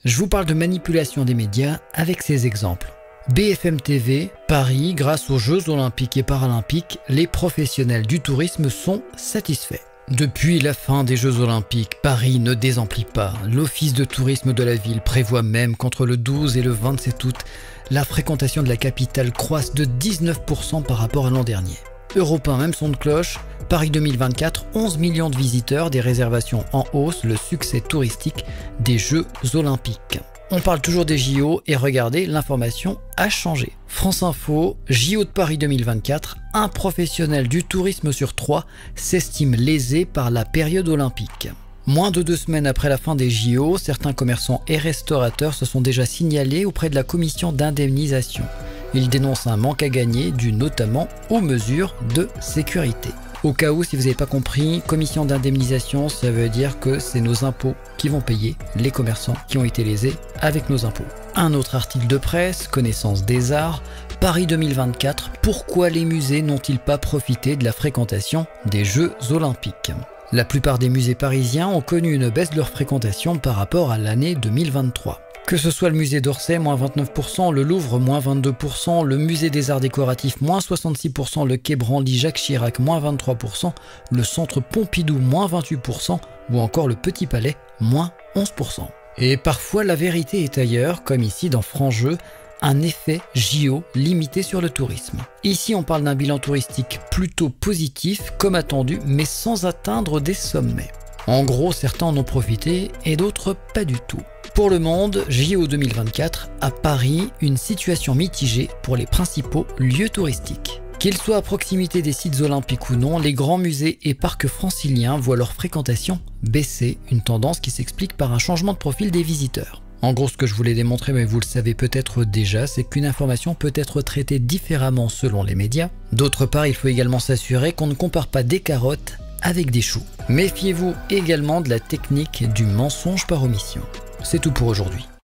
Je vous parle de manipulation des médias avec ces exemples. BFM TV, Paris, grâce aux Jeux Olympiques et Paralympiques, les professionnels du tourisme sont satisfaits. Depuis la fin des Jeux Olympiques, Paris ne désemplit pas. L'Office de tourisme de la ville prévoit même qu'entre le 12 et le 27 août, la fréquentation de la capitale croisse de 19% par rapport à l'an dernier. Europe 1, même son de cloche, Paris 2024, 11 millions de visiteurs, des réservations en hausse, le succès touristique des Jeux Olympiques. On parle toujours des JO et regardez, l'information a changé. France Info, JO de Paris 2024, un professionnel du tourisme sur 3 s'estime lésé par la période olympique. Moins de 2 semaines après la fin des JO, certains commerçants et restaurateurs se sont déjà signalés auprès de la commission d'indemnisation. Ils dénoncent un manque à gagner dû notamment aux mesures de sécurité. Au cas où, si vous n'avez pas compris, commission d'indemnisation, ça veut dire que c'est nos impôts qui vont payer les commerçants qui ont été lésés avec nos impôts. Un autre article de presse, Connaissance des arts, Paris 2024, pourquoi les musées n'ont-ils pas profité de la fréquentation des Jeux Olympiques ? La plupart des musées parisiens ont connu une baisse de leur fréquentation par rapport à l'année 2023. Que ce soit le musée d'Orsay, moins 29%, le Louvre, moins 22%, le musée des arts décoratifs, moins 66%, le quai Branly Jacques Chirac, moins 23%, le centre Pompidou, moins 28%, ou encore le Petit Palais, moins 11%. Et parfois la vérité est ailleurs, comme ici dans Franc-Jeu, un effet JO limité sur le tourisme. Ici on parle d'un bilan touristique plutôt positif, comme attendu, mais sans atteindre des sommets. En gros, certains en ont profité et d'autres pas du tout. Pour Le Monde, JO 2024, à Paris, une situation mitigée pour les principaux lieux touristiques. Qu'ils soient à proximité des sites olympiques ou non, les grands musées et parcs franciliens voient leur fréquentation baisser, une tendance qui s'explique par un changement de profil des visiteurs. En gros, ce que je voulais démontrer, mais vous le savez peut-être déjà, c'est qu'une information peut être traitée différemment selon les médias. D'autre part, il faut également s'assurer qu'on ne compare pas des carottes avec des choux. Méfiez-vous également de la technique du mensonge par omission. C'est tout pour aujourd'hui.